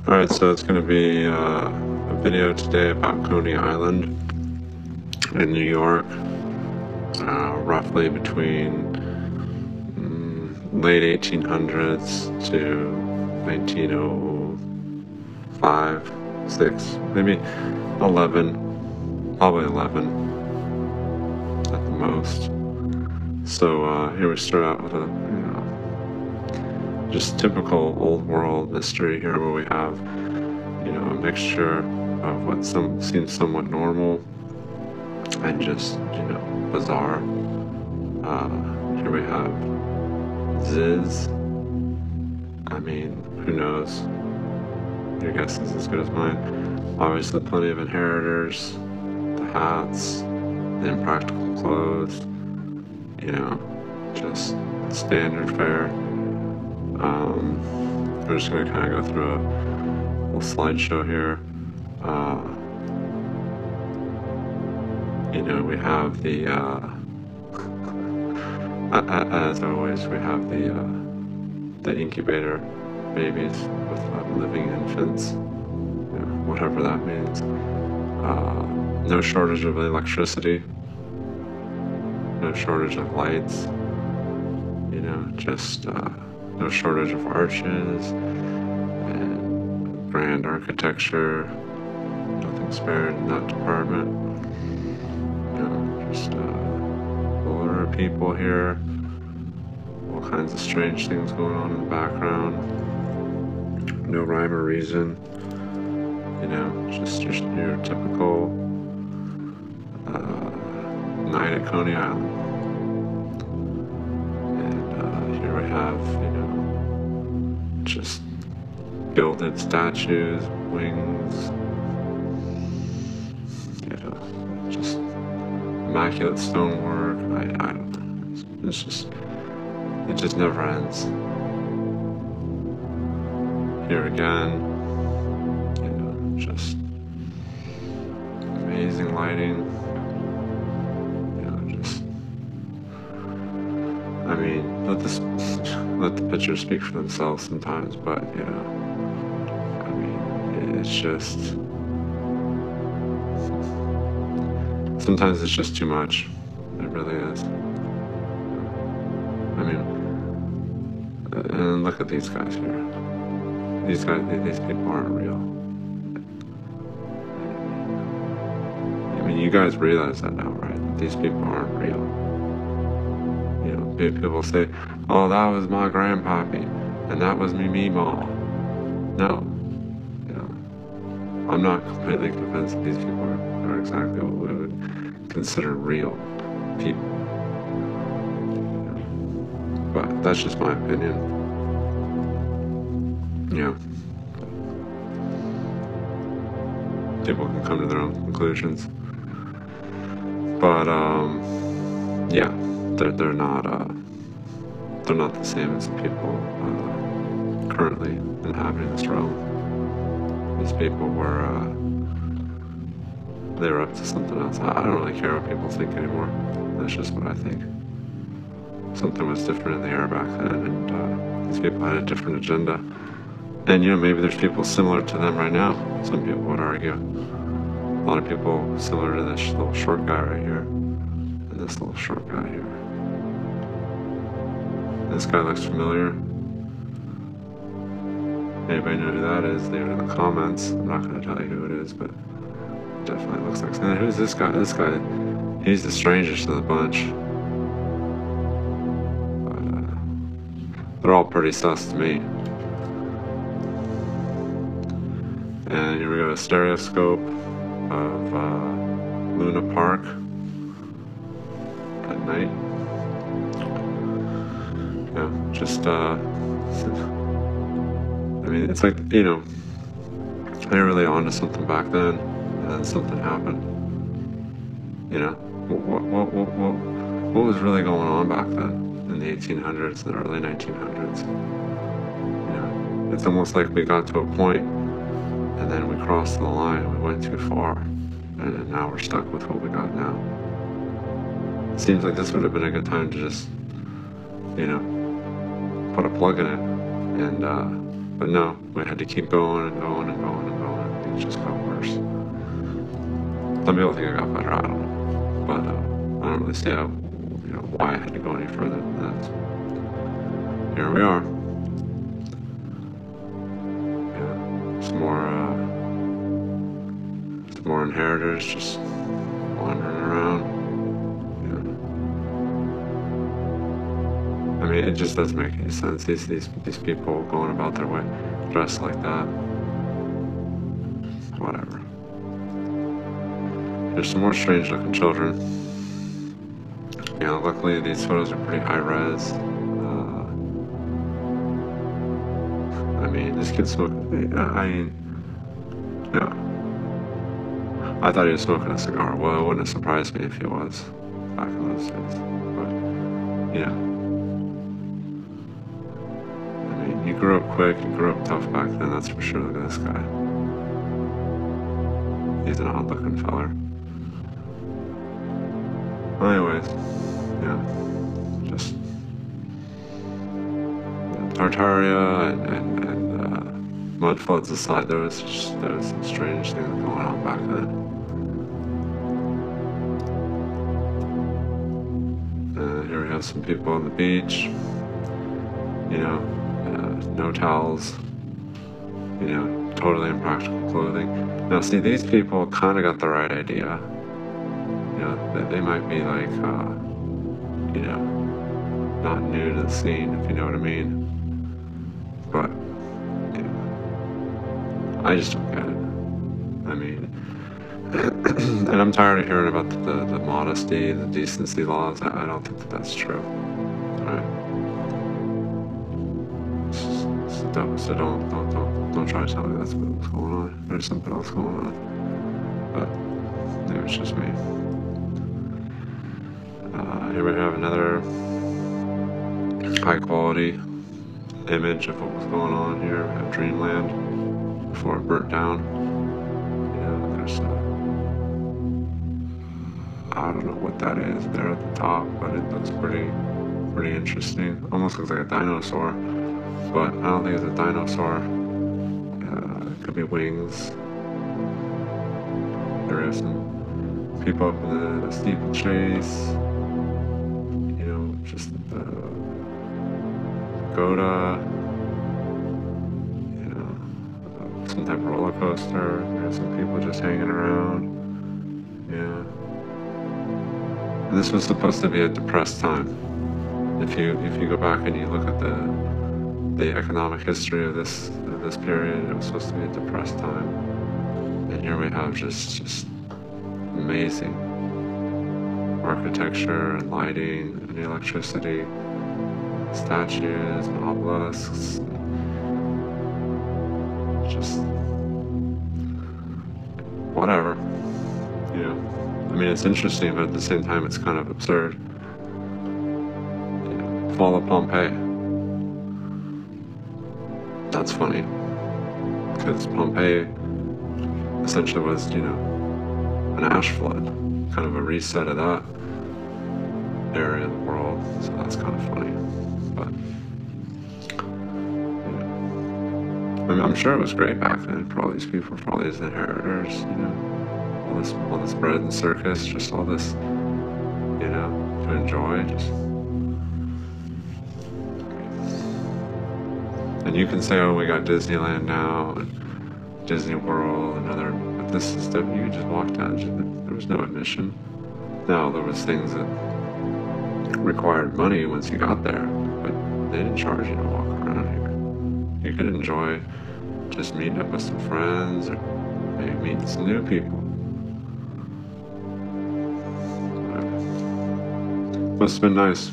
Alright, so it's going to be a video today about Coney Island in New York, roughly between late 1800s to 1905, 6, maybe 11, probably 11 at the most. So here we start out with a just typical old world mystery here, where we have a mixture of what seems somewhat normal and just bizarre. Here we have Ziz. I mean, who knows? Your guess is as good as mine. Obviously plenty of Inheritors, the hats, the impractical clothes, just standard fare. We're just going to kind of go through a little slideshow here. We have the, as always, we have the Incubator Babies with living infants, whatever that means. No shortage of electricity, no shortage of lights, just no shortage of arches and grand architecture. Nothing spared in that department. Just older people here. All kinds of strange things going on in the background. No rhyme or reason. Just your typical night at Coney Island. Here we have, just gilded statues, wings, just immaculate stonework. I don't know. It just never ends. Here again, just amazing lighting. I mean, let the pictures speak for themselves sometimes, but I mean, it's just, sometimes it's just too much. It really is. I mean, and look at these guys here. These people aren't real. I mean, you guys realize that now, right? These people aren't real. People say, oh, that was my grandpappy, and that was me meemaw. No. I'm not completely convinced that these people are exactly what we would consider real people. But that's just my opinion. People can come to their own conclusions. But, yeah. They're not the same as the people currently inhabiting this realm. These people they were up to something else. I don't really care what people think anymore. That's just what I think. Something was different in the air back then, and these people had a different agenda. And maybe there's people similar to them right now. Some people would argue. A lot of people similar to this little short guy right here, and this little short guy here. This guy looks familiar. Anybody know who that is? Leave it in the comments. I'm not going to tell you who it is, but it definitely looks like. And who's this guy? This guy, he's the strangest of the bunch. But, they're all pretty sus to me. And here we go, a stereoscope of Luna Park at night. Just, I mean, it's like, they were really onto something back then, and then something happened. What was really going on back then in the 1800s, the early 1900s? It's almost like we got to a point, and then we crossed the line, and we went too far, and now we're stuck with what we got now. It seems like this would have been a good time to just, put a plug in it and But no, we had to keep going and going and going and going. It just got worse. Some people think it got better. I don't know, but I don't really see how, why I had to go any further than that. Here we are. Yeah, some more inheritors just wandering around. I mean, it just doesn't make any sense. These people going about their way dressed like that. Whatever. There's some more strange looking children. Luckily these photos are pretty high res. I mean, this kid's smoking. I thought he was smoking a cigar. Well, it wouldn't have surprised me if he was back in those days. But you grew up quick, you grew up tough back then, that's for sure. Look at this guy. He's an odd looking feller. Anyways, just Tartaria and mud floods aside, there was some strange things going on back then. Here we have some people on the beach. No towels, totally impractical clothing. Now see, these people kind of got the right idea. They might be like, not new to the scene, if you know what I mean. But, I just don't get it. I mean, and I'm tired of hearing about the modesty, the decency laws. I don't think that's true. Right? So don't try to tell me that's what's going on. There's something else going on. But maybe it's just me. Here we have another high quality image of what was going on here. We have Dreamland before it burnt down. There's I don't know what that is there at the top, but it looks pretty interesting. Almost looks like a dinosaur. But I don't think it's a dinosaur. It could be wings. There is some people up in the steeplechase. Just the pagoda. Some type of roller coaster. There's some people just hanging around. And this was supposed to be a depressed time. If you go back and you look at the economic history of this period, it was supposed to be a depressed time. And here we have just amazing architecture and lighting and electricity, statues and obelisks. Just whatever. I mean, it's interesting, but at the same time it's kind of absurd. Fall of Pompeii. That's funny, because Pompeii essentially was, an ash flood, kind of a reset of that area of the world. So that's kind of funny. But I'm sure it was great back then for all these people, for all these inheritors. All this bread and circus, just all this, to enjoy. And you can say, oh, we got Disneyland now, and Disney World, but this is stuff you just walked down. There was no admission. Now, there was things that required money once you got there, but they didn't charge you to walk around here. You could enjoy just meeting up with some friends, or maybe meeting some new people. Must have been nice.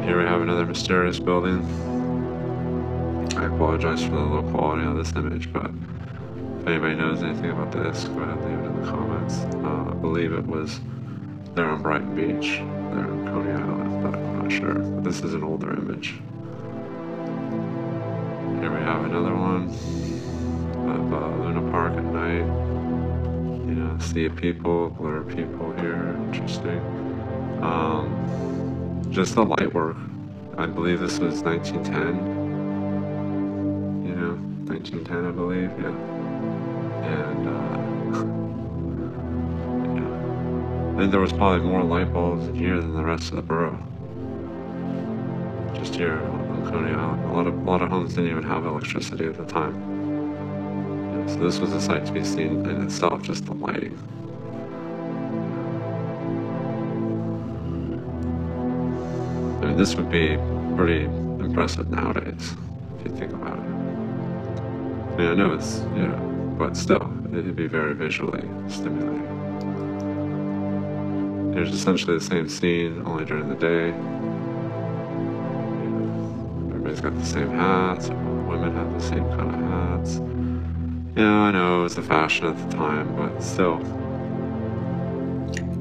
Here we have another mysterious building. I apologize for the low quality of this image, but if anybody knows anything about this, go ahead and leave it in the comments. I believe it was there on Brighton Beach, there on Coney Island, but I'm not sure. But this is an older image. Here we have another one of Luna Park at night. Sea of people, blur people here, interesting. Just the light work, I believe this was 1910. You know, 1910, I believe, yeah. And yeah. And there was probably more light bulbs in here than the rest of the borough. Just here on Coney Island, a lot of homes didn't even have electricity at the time. Yeah, so this was a sight to be seen in itself, just the lighting. I mean, this would be pretty impressive nowadays, if you think about it. I mean, I know it's, you know, but still, it'd be very visually stimulating. Here's essentially the same scene, only during the day. You know, everybody's got the same hats, all the women have the same kind of hats. You know, I know it was the fashion at the time, but still,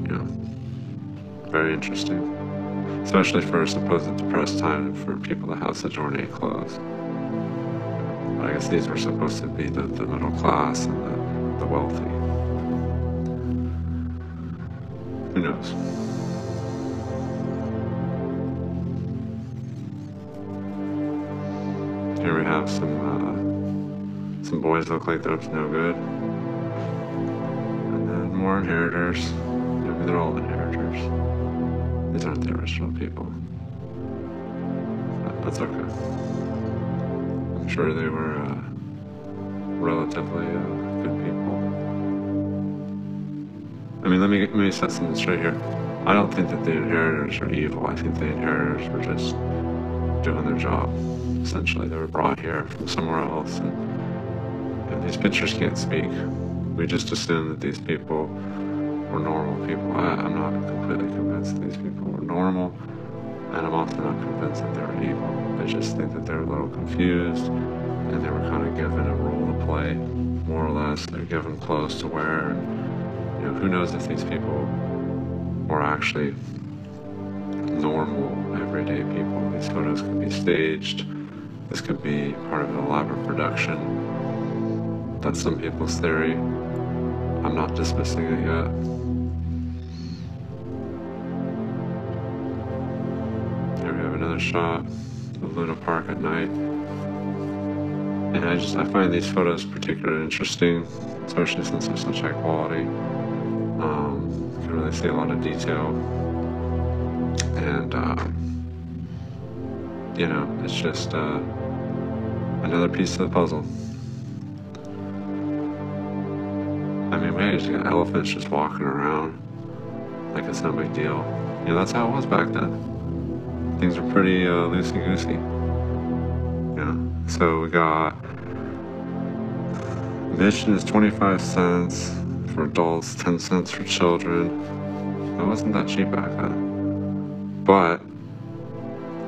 you know, very interesting. Especially for a supposed depressed time for people to have such ornate clothes. But I guess these were supposed to be the middle class and the wealthy. Who knows? Here we have some boys that look like they're up to no good. And then more inheritors. Maybe they're all inheritors. These aren't the original people. But that's okay. I'm sure they were relatively good people. I mean, let me set something straight here. I don't think that the inheritors are evil. I think the inheritors were just doing their job. Essentially, they were brought here from somewhere else, and these pictures can't speak. We just assume that these people were normal people. I'm not completely convinced that these people were normal, and I'm also not convinced that they were evil. I just think that they're a little confused, and they were kind of given a role to play, more or less. They're given clothes to wear, and you know, who knows if these people were actually normal, everyday people. These photos could be staged. This could be part of an elaborate production. That's some people's theory. I'm not dismissing it yet. Here we have another shot of Luna Park at night. And I find these photos particularly interesting, especially since they're such high quality. You can really see a lot of detail. And, you know, it's just another piece of the puzzle. I mean, man, you just got elephants just walking around like it's no big deal. You know, that's how it was back then. Things were pretty loosey-goosey. Yeah. So we got admission is 25 cents for adults, 10 cents for children. It wasn't that cheap back then. But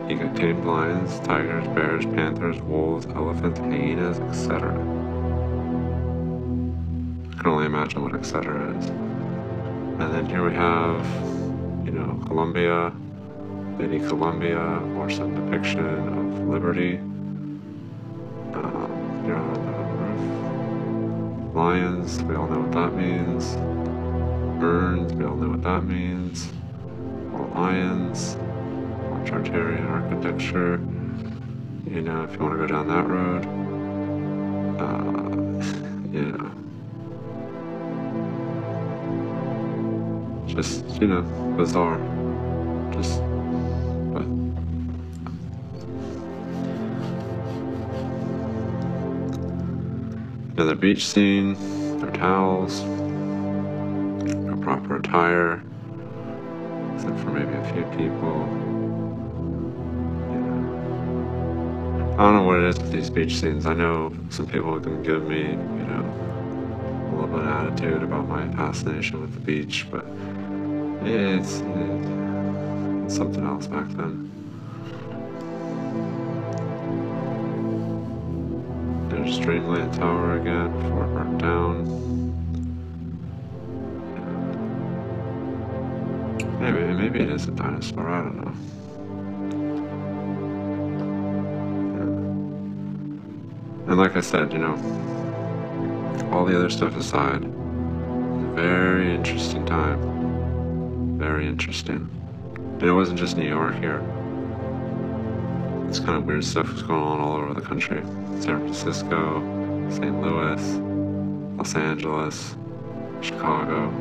you got tamed lions, tigers, bears, panthers, wolves, elephants, hyenas, etc. I can only imagine what etc. is. And then here we have, you know, Columbia, Lady Columbia, or some depiction of liberty. Here on the roof. Lions, we all know what that means. Urns, we all know what that means. Or lions. Or Tartarian Architecture. You know, if you want to go down that road. You know. Just, you know, bizarre. Just, but. Another beach scene, their towels, no proper attire, except for maybe a few people. Yeah. I don't know what it is with these beach scenes. I know some people can give me, you know, a little bit of attitude about my fascination with the beach, but it's something else back then. There's Dreamland Tower again before it burnt down. Maybe it is a dinosaur, I don't know. Yeah. And like I said, you know, all the other stuff aside, very interesting time. Very interesting. And it wasn't just New York here. this kind of weird stuff was going on all over the country. San Francisco, St. Louis, Los Angeles, Chicago.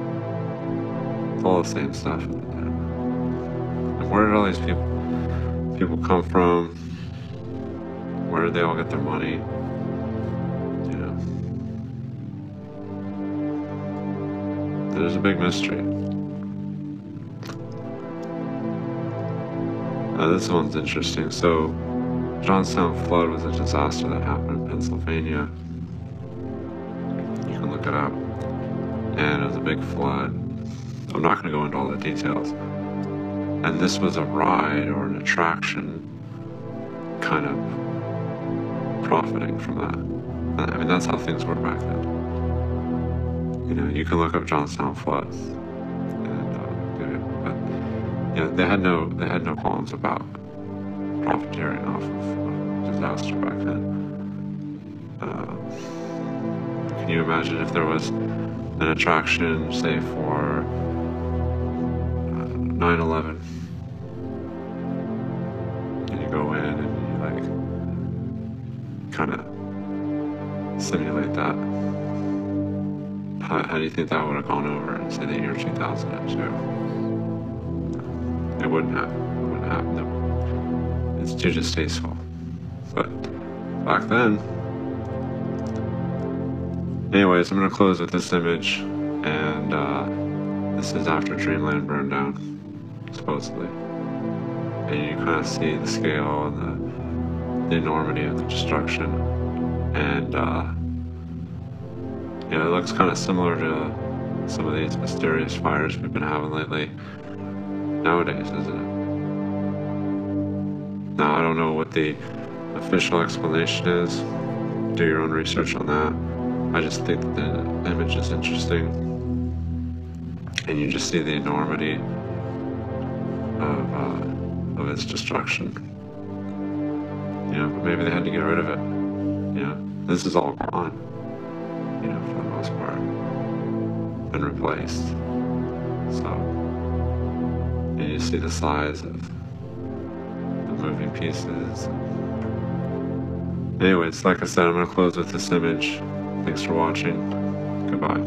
It's all the same stuff. And where did all these people come from? Where did they all get their money? You know, there's a big mystery. This one's interesting. So, Johnstown flood was a disaster that happened in Pennsylvania. You can look it up. And it was a big flood. I'm not going to go into all the details. And this was a ride or an attraction kind of profiting from that. I mean, that's how things were back then. You know, you can look up Johnstown floods. Yeah, they had no qualms about profiteering off of disaster back then. Can you imagine if there was an attraction, say, for 9/11, and you go in and you like kind of simulate that? How do you think that would have gone over in, say, the year 2002? It wouldn't happen. No. It's too distasteful. But back then, anyways, I'm gonna close with this image, and this is after Dreamland burned down, supposedly. And you kind of see the scale and the enormity of the destruction, and yeah, it looks kind of similar to some of these mysterious fires we've been having lately. Nowadays, isn't it? Now, I don't know what the official explanation is. Do your own research on that. I just think that the image is interesting. And you just see the enormity of its destruction. You know, but maybe they had to get rid of it. You know, this is all gone. You know, for the most part. Been replaced. So. And you see the size of the moving pieces. Anyways, like I said, I'm going to close with this image. Thanks for watching. Goodbye.